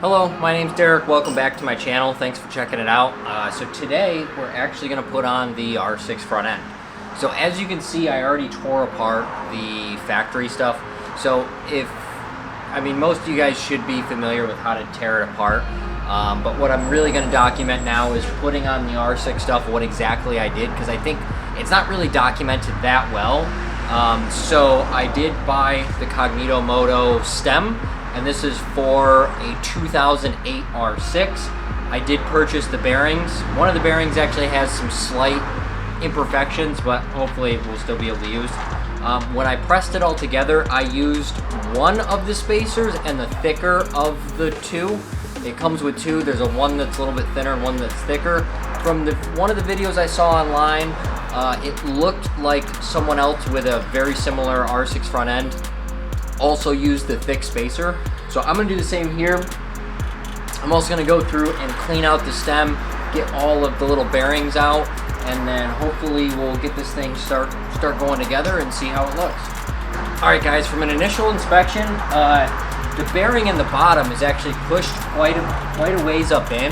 Hello, my name's Derek. Welcome back to my channel. Thanks for checking it out. So today we're actually going to put on the R6 front end. So as you can see, I already tore apart the factory stuff. So most of you guys should be familiar with how to tear it apart. But what I'm really going to document now is putting on the R6 stuff, what exactly I did, because I think it's not really documented that well. So I did buy the Cognito Moto stem, and this is for a 2008 R6. I did purchase the bearings. One of the bearings actually has some slight imperfections, but hopefully it will still be able to use. When I pressed it all together, I used one of the spacers and the thicker of the two. It comes with two. There's one that's a little bit thinner and one that's thicker. From one of the videos I saw online, it looked like someone else with a very similar R6 front end also used the thick spacer. So I'm going to do the same here. I'm also going to go through and clean out the stem, get all of the little bearings out, and then hopefully we'll get this thing start going together and see how it looks. Alright guys, from an initial inspection, the bearing in the bottom is actually pushed quite a ways up in.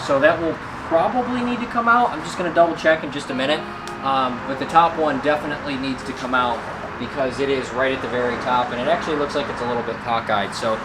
So that will probably need to come out. I'm just going to double check in just a minute. But the top one definitely needs to come out because it is right at the very top, and it actually looks like it's a little bit cockeyed. So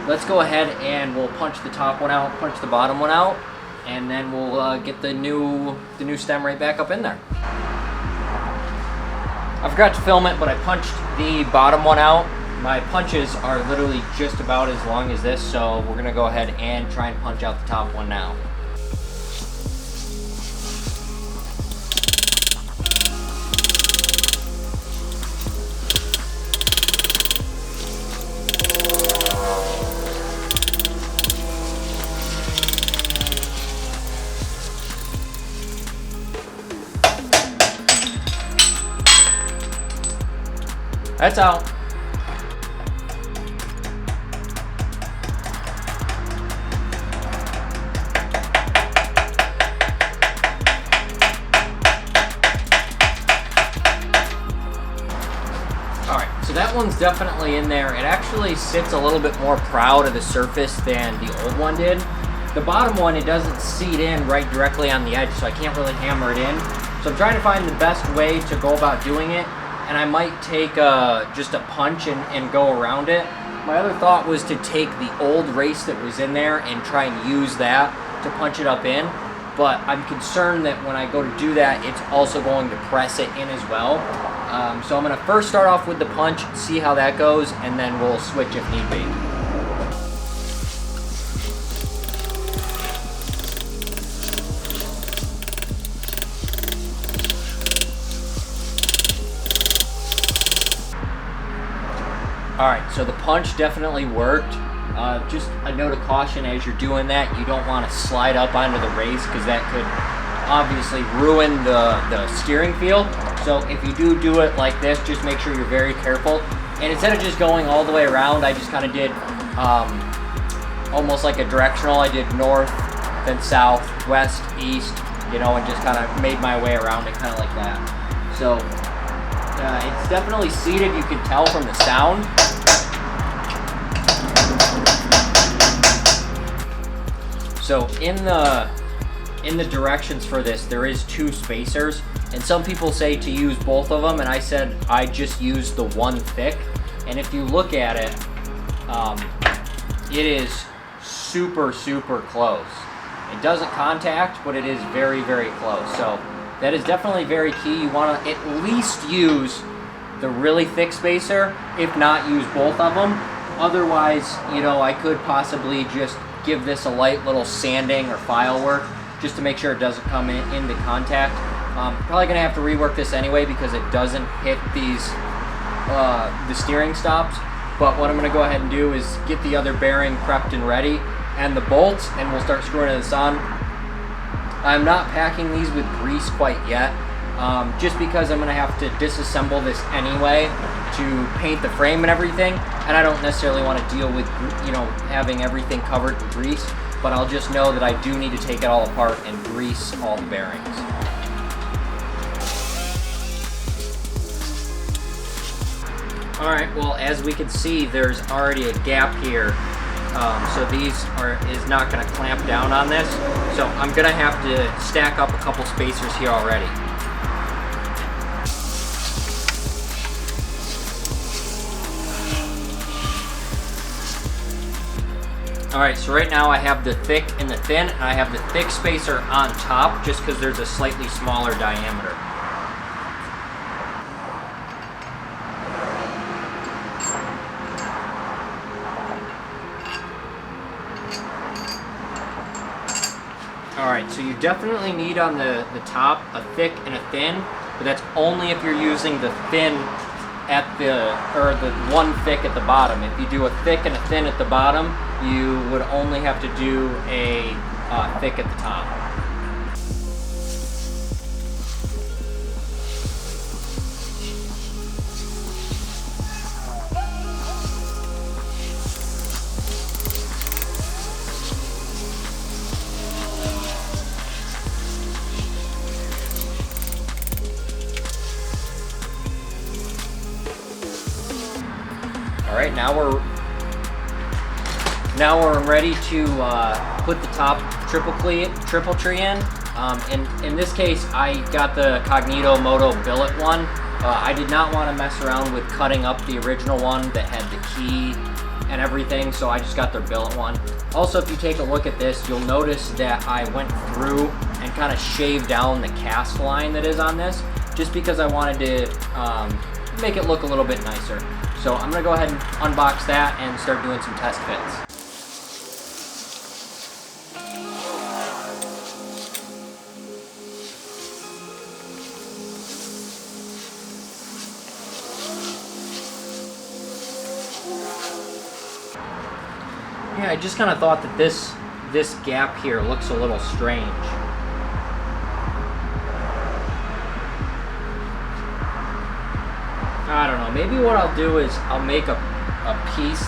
let's go ahead and we'll punch the top one out, punch the bottom one out, and then we'll get the new stem right back up in there. I forgot to film it, but I punched the bottom one out. My punches are literally just about as long as this, so we're gonna go ahead and try and punch out the top one now. That's out. Alright, so that one's definitely in there. It actually sits a little bit more proud of the surface than the old one did. The bottom one, it doesn't seat in right directly on the edge, so I can't really hammer it in. So I'm trying to find the best way to go about doing it. And I might take just a punch and go around it. My other thought was to take the old race that was in there and try and use that to punch it up in. But I'm concerned that when I go to do that, it's also going to press it in as well. So I'm going to first start off with the punch, see how that goes, and then we'll switch if need be. Alright, so the punch definitely worked. Just a note of caution as you're doing that, you don't want to slide up onto the race because that could obviously ruin the steering feel. So if you do it like this, just make sure you're very careful. And instead of just going all the way around, I just kind of did almost like a directional. I did north, then south, west, east, and just kind of made my way around it kind of like that. So it's definitely seated, you can tell from the sound. So in the directions for this, there is two spacers, and some people say to use both of them, and I said I just used the one thick. And if you look at it, it is super close. It doesn't contact, but it is very close. So that is definitely very key. You want to at least use the really thick spacer, if not use both of them. Otherwise, I could possibly just give this a light little sanding or file work just to make sure it doesn't come into contact. Probably going to have to rework this anyway because it doesn't hit the steering stops. But what I'm going to go ahead and do is get the other bearing prepped and ready and the bolts, and we'll start screwing this on. I'm not packing these with grease quite yet, just because I'm going to have to disassemble this anyway to paint the frame and everything, and I don't necessarily want to deal with, having everything covered in grease, but I'll just know that I do need to take it all apart and grease all the bearings. Alright, well, as we can see, there's already a gap here So these is not going to clamp down on this. So I'm going to have to stack up a couple spacers here already. Alright, so right now I have the thick and the thin, and I have the thick spacer on top just because there's a slightly smaller diameter. Alright, so you definitely need on the top a thick and a thin, but that's only if you're using the thin at the one thick at the bottom. If you do a thick and a thin at the bottom, you would only have to do a thick at the top. All right, now we're ready to put the top triple tree in. In this case, I got the Cognito Moto billet one. I did not want to mess around with cutting up the original one that had the key and everything, so I just got their billet one. Also, if you take a look at this, you'll notice that I went through and kind of shaved down the cast line that is on this, just because I wanted to make it look a little bit nicer. So I'm going to go ahead and unbox that and start doing some test fits. Yeah, I just kind of thought that this gap here looks a little strange. I don't know, maybe what I'll do is I'll make a piece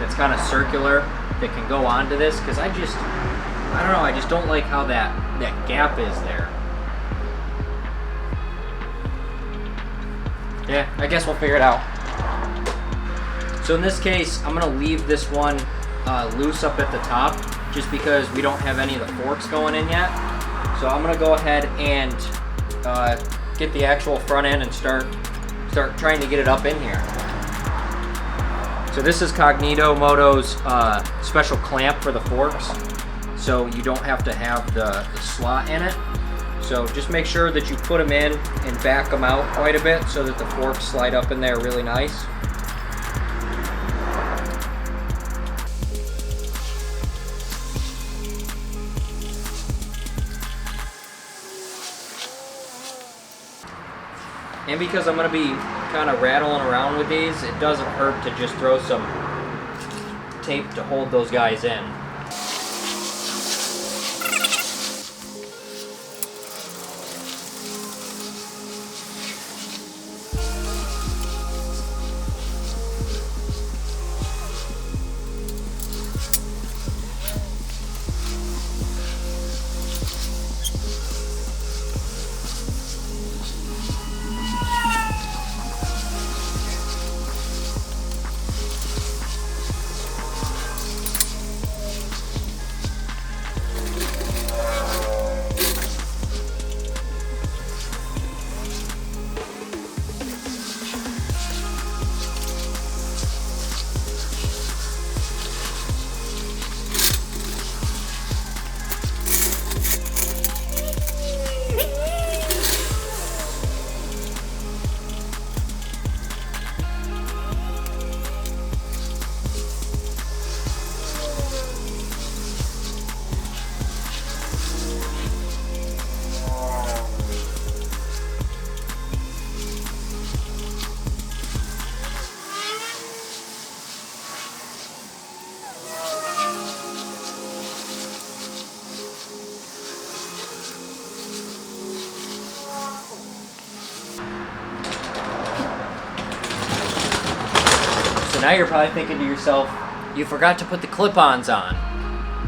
that's kind of circular that can go onto this, because I don't know, I just don't like how that gap is there. Yeah, I guess we'll figure it out. So in this case, I'm going to leave this one loose up at the top, just because we don't have any of the forks going in yet. So I'm going to go ahead and get the actual front end and start trying to get it up in here. So this is Cognito Moto's special clamp for the forks, so you don't have to have the slot in it. So just make sure that you put them in and back them out quite a bit so that the forks slide up in there really nice. And because I'm going to be kind of rattling around with these, it doesn't hurt to just throw some tape to hold those guys in. Now you're probably thinking to yourself, you forgot to put the clip-ons on.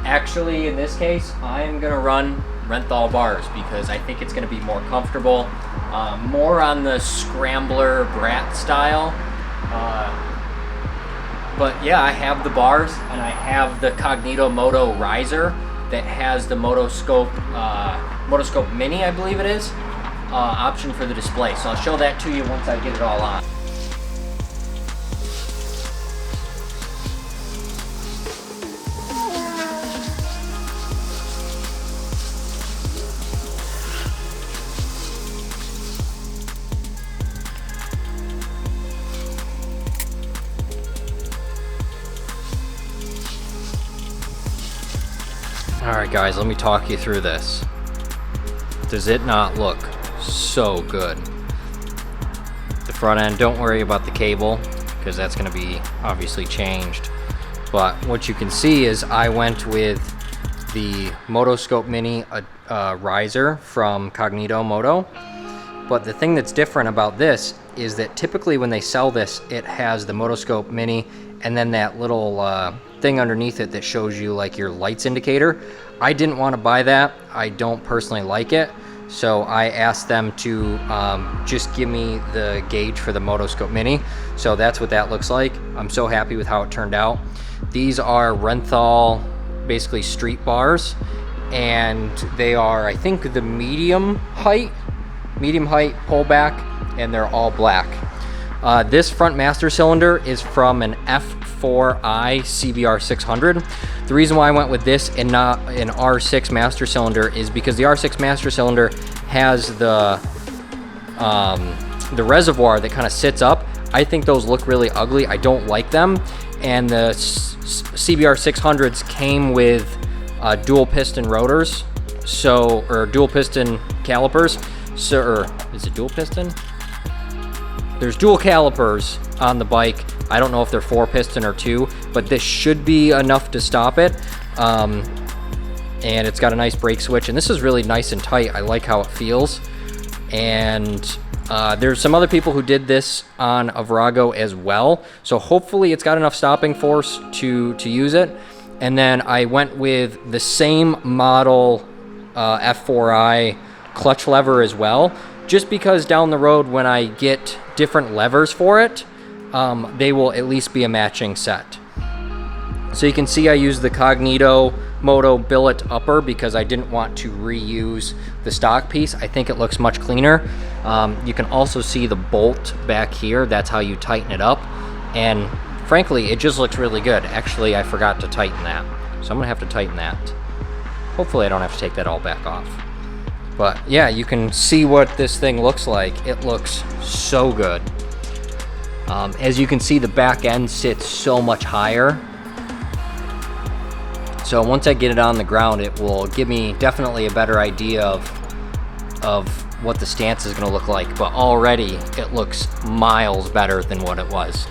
Actually, in this case, I'm going to run Renthal Bars because I think it's going to be more comfortable, more on the scrambler brat style. But yeah, I have the bars, and I have the Cognito Moto Riser that has the Motoscope Mini, I believe it is, option for the display. So I'll show that to you once I get it all on. Alright guys, let me talk you through this. Does it not look so good? The front end, don't worry about the cable, because that's going to be obviously changed. But what you can see is I went with the Motoscope Mini riser from Cognito Moto. But the thing that's different about this is that typically when they sell this, it has the Motoscope Mini and then that little thing underneath it that shows you like your lights indicator. I didn't want to buy that. I don't personally like it, so I asked them to just give me the gauge for the Motoscope Mini. So that's what that looks like. I'm so happy with how it turned out. These are Renthal, basically street bars, and they are, I think, the medium height pullback, and they're all black. This front master cylinder is from an F4i CBR 600. The reason why I went with this and not an R6 master cylinder is because the R6 master cylinder has the reservoir that kind of sits up. I think those look really ugly. I don't like them. And the CBR 600s came with dual piston rotors, or dual piston calipers. So, or is it dual piston? There's dual calipers on the bike. I don't know if they're 4 piston or 2, but this should be enough to stop it. And it's got a nice brake switch, and this is really nice and tight. I like how it feels. And there's some other people who did this on a Virago as well, so hopefully it's got enough stopping force to use it. And then I went with the same model F4i clutch lever as well, just because down the road when I get different levers for it, they will at least be a matching set. So you can see I used the Cognito Moto billet upper because I didn't want to reuse the stock piece. I think it looks much cleaner. You can also see the bolt back here. That's how you tighten it up, and frankly it just looks really good. Actually, I forgot to tighten that, so I'm gonna have to tighten that. Hopefully I don't have to take that all back off. But yeah, you can see what this thing looks like. It looks so good. As you can see, the back end sits so much higher. So once I get it on the ground, it will give me definitely a better idea of what the stance is going to look like. But already it looks miles better than what it was.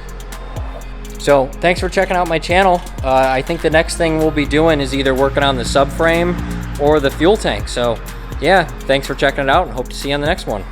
So thanks for checking out my channel. I think the next thing we'll be doing is either working on the subframe or the fuel tank. So yeah, thanks for checking it out, and hope to see you on the next one.